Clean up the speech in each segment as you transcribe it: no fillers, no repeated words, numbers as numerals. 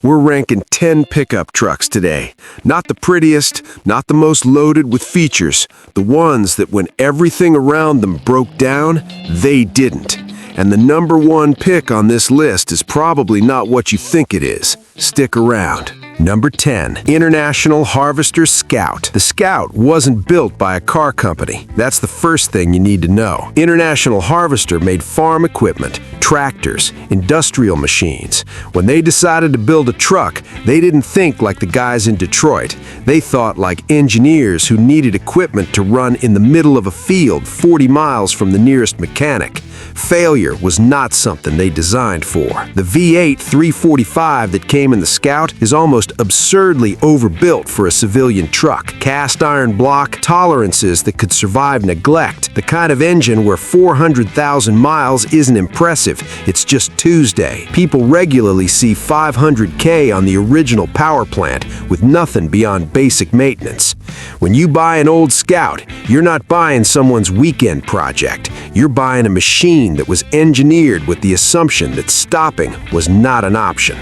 We're ranking 10 pickup trucks today. Not the prettiest, not the most loaded with features. The ones that when everything around them broke down, they didn't. And the number one pick on this list is probably not what you think it is. Stick around. Number 10, International Harvester Scout. The Scout wasn't built by a car company. That's the first thing you need to know. International Harvester made farm equipment, tractors, industrial machines. When they decided to build a truck, they didn't think like the guys in Detroit. They thought like engineers who needed equipment to run in the middle of a field 40 miles from the nearest mechanic. Failure was not something they designed for. The V8 345 that came in the Scout is almost absurdly overbuilt for a civilian truck. Cast iron block, tolerances that could survive neglect. The kind of engine where 400,000 miles isn't impressive, it's just Tuesday. People regularly see 500K on the original power plant with nothing beyond basic maintenance. When you buy an old Scout, you're not buying someone's weekend project. You're buying a machine that was engineered with the assumption that stopping was not an option.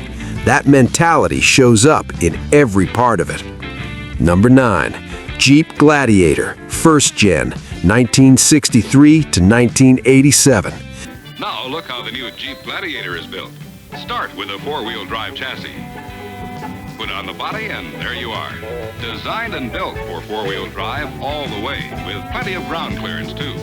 That mentality shows up in every part of it. Number 9, Jeep Gladiator, first gen, 1963 to 1987. Now look how the new Jeep Gladiator is built. Start with a four-wheel drive chassis. Put on the body and there you are. Designed and built for four-wheel drive all the way, with plenty of ground clearance too.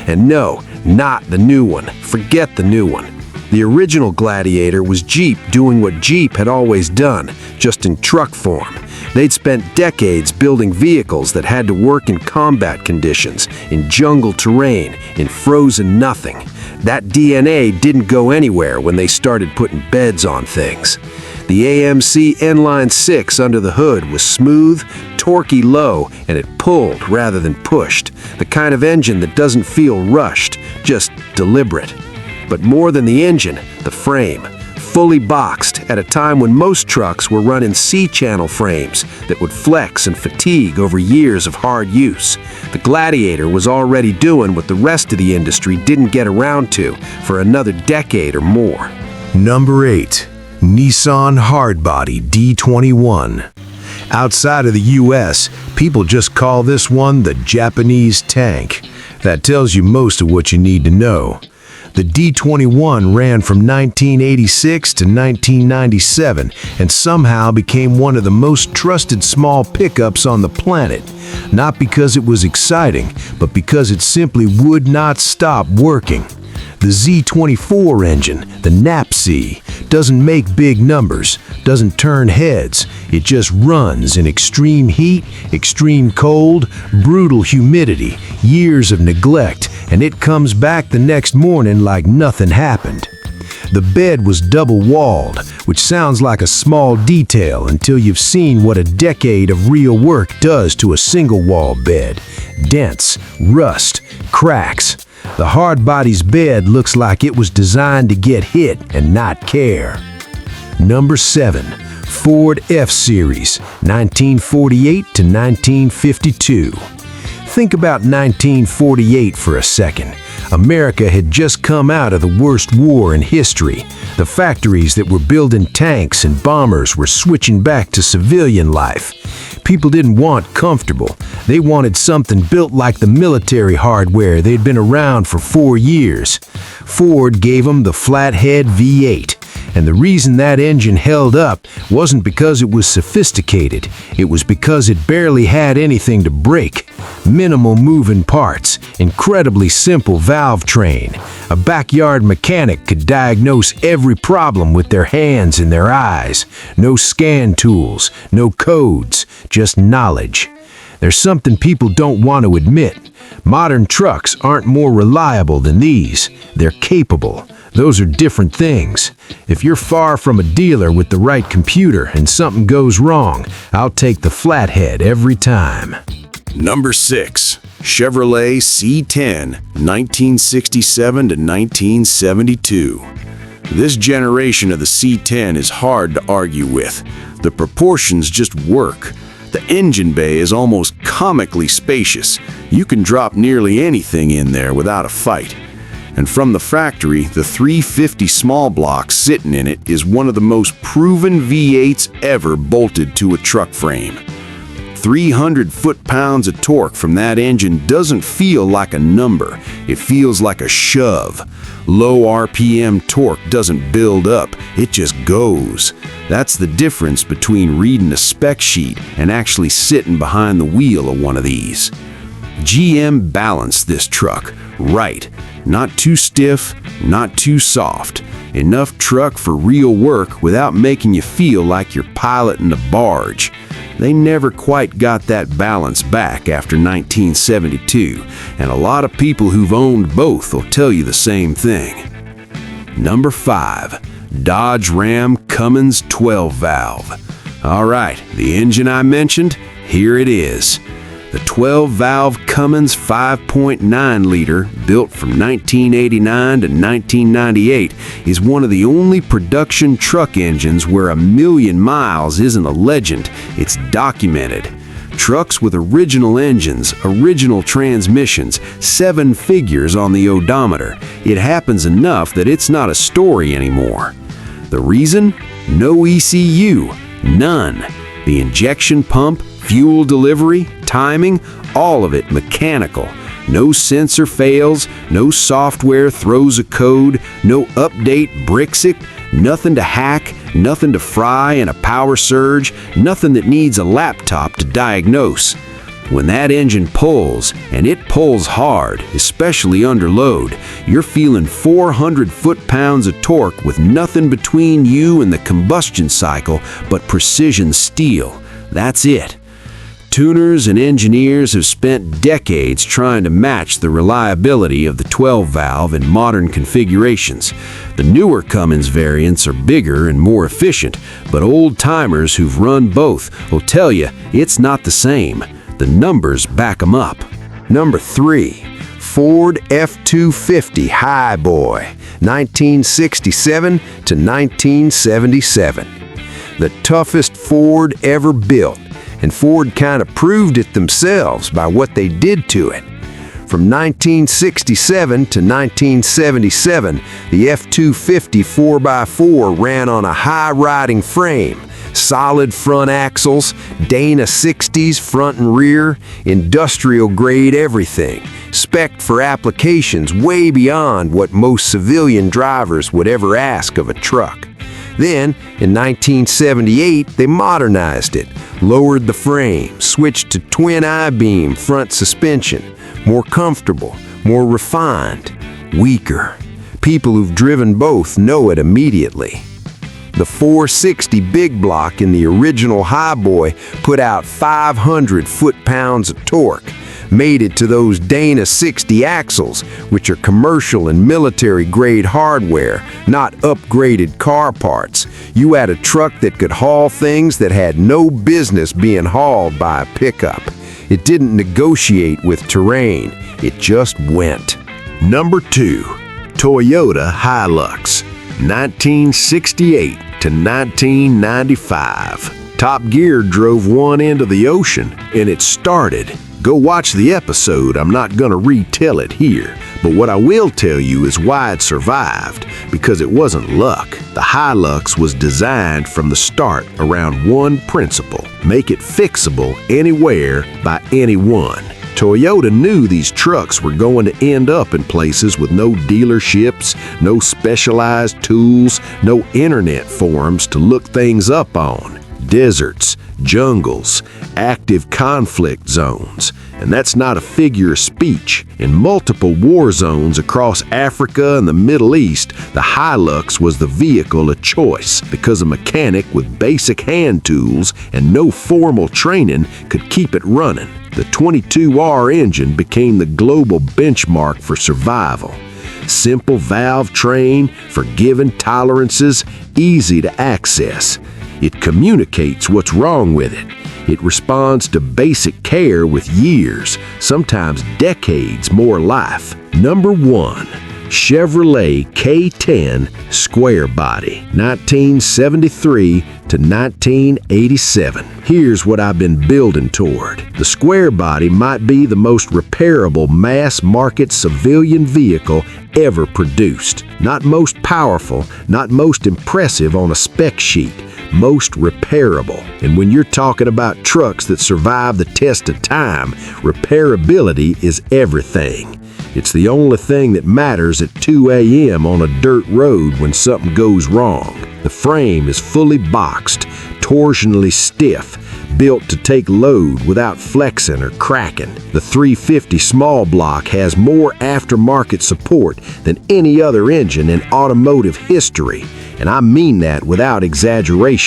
And no, not the new one. Forget the new one. The original Gladiator was Jeep doing what Jeep had always done, just in truck form. They'd spent decades building vehicles that had to work in combat conditions, in jungle terrain, in frozen nothing. That DNA didn't go anywhere when they started putting beds on things. The AMC Inline 6 under the hood was smooth, torquey low, and it pulled rather than pushed. The kind of engine that doesn't feel rushed, just deliberate. But more than the engine, the frame. Fully boxed at a time when most trucks were running C-channel frames that would flex and fatigue over years of hard use. The Gladiator was already doing what the rest of the industry didn't get around to for another decade or more. Number 8, Nissan Hardbody D21. Outside of the US, people just call this one the Japanese tank. That tells you most of what you need to know. The D21 ran from 1986 to 1997 and somehow became one of the most trusted small pickups on the planet. Not because it was exciting, but because it simply would not stop working. The Z24 engine, the NAPC, doesn't make big numbers, doesn't turn heads. It just runs in extreme heat, extreme cold, brutal humidity, years of neglect, and it comes back the next morning like nothing happened. The bed was double-walled, which sounds like a small detail until you've seen what a decade of real work does to a single-wall bed. Dents, rust, cracks. The Hardbody's bed looks like it was designed to get hit and not care. Number 7, Ford F-Series, 1948 to 1952. Think about 1948 for a second. America had just come out of the worst war in history. The factories that were building tanks and bombers were switching back to civilian life. People didn't want comfortable. They wanted something built like the military hardware they'd been around for 4 years. Ford gave them the flathead V8. And the reason that engine held up wasn't because it was sophisticated. It was because it barely had anything to break. Minimal moving parts, incredibly simple valve train. A backyard mechanic could diagnose every problem with their hands and their eyes. No scan tools, no codes, just knowledge. There's something people don't want to admit. Modern trucks aren't more reliable than these. They're capable. Those are different things. If you're far from a dealer with the right computer and something goes wrong, I'll take the flathead every time. Number 6, Chevrolet C10, 1967 to 1972. This generation of the C10 is hard to argue with. The proportions just work. The engine bay is almost comically spacious. You can drop nearly anything in there without a fight. And from the factory, the 350 small block sitting in it is one of the most proven V8s ever bolted to a truck frame. 300 foot-pounds of torque from that engine doesn't feel like a number, it feels like a shove. Low RPM torque doesn't build up, it just goes. That's the difference between reading a spec sheet and actually sitting behind the wheel of one of these. GM balanced this truck right. Not too stiff, not too soft. Enough truck for real work without making you feel like you're piloting a barge. They never quite got that balance back after 1972, and a lot of people who've owned both will tell you the same thing. Number 5. Dodge Ram Cummins 12-valve. All right, the engine I mentioned, here it is. The 12-valve Cummins 5.9-liter, built from 1989 to 1998, is one of the only production truck engines where 1,000,000 miles isn't a legend, it's documented. Trucks with original engines, original transmissions, 7 figures on the odometer. It happens enough that it's not a story anymore. The reason? No ECU. None. The injection pump, fuel delivery, timing, all of it mechanical. No sensor fails, no software throws a code, no update bricks it, nothing to hack, nothing to fry in a power surge, nothing that needs a laptop to diagnose. When that engine pulls, and it pulls hard, especially under load, you're feeling 400 foot-pounds of torque with nothing between you and the combustion cycle but precision steel. That's it. Tuners and engineers have spent decades trying to match the reliability of the 12-valve in modern configurations. The newer Cummins variants are bigger and more efficient, but old-timers who've run both will tell you it's not the same. The numbers back them up. Number 3. Ford F-250 Highboy, 1967 to 1977. The toughest Ford ever built, and Ford kind of proved it themselves by what they did to it. From 1967 to 1977, the F-250 4x4 ran on a high-riding frame, solid front axles, Dana 60s front and rear, industrial-grade everything, spec'd for applications way beyond what most civilian drivers would ever ask of a truck. Then, in 1978, they modernized it, lowered the frame, switched to twin I-beam front suspension, more comfortable, more refined, weaker. People who've driven both know it immediately. The 460 big block in the original Highboy put out 500 foot-pounds of torque, made it to those Dana 60 axles, which are commercial and military-grade hardware, not upgraded car parts. You had a truck that could haul things that had no business being hauled by a pickup. It didn't negotiate with terrain, it just went. Number 2. Toyota Hilux, 1968 to 1995. Top Gear drove one into the ocean, and it started. Go watch the episode, I'm not gonna retell it here, but what I will tell you is why it survived, because it wasn't luck. The Hilux was designed from the start around one principle: make it fixable anywhere by anyone. Toyota knew these trucks were going to end up in places with no dealerships, no specialized tools, no internet forums to look things up on. Deserts, jungles, active conflict zones. And that's not a figure of speech. In multiple war zones across Africa and the Middle East, the Hilux was the vehicle of choice because a mechanic with basic hand tools and no formal training could keep it running. The 22R engine became the global benchmark for survival. Simple valve train, forgiving tolerances, easy to access. It communicates what's wrong with it. It responds to basic care with years, sometimes decades more life. Number 1. Chevrolet K10 Square Body, 1973 to 1987. Here's what I've been building toward. The Square Body might be the most repairable mass-market civilian vehicle ever produced. Not most powerful, not most impressive on a spec sheet, most repairable. And when you're talking about trucks that survive the test of time, repairability is everything. It's the only thing that matters at 2 a.m. on a dirt road when something goes wrong. The frame is fully boxed, torsionally stiff, built to take load without flexing or cracking. The 350 small block has more aftermarket support than any other engine in automotive history, and I mean that without exaggeration.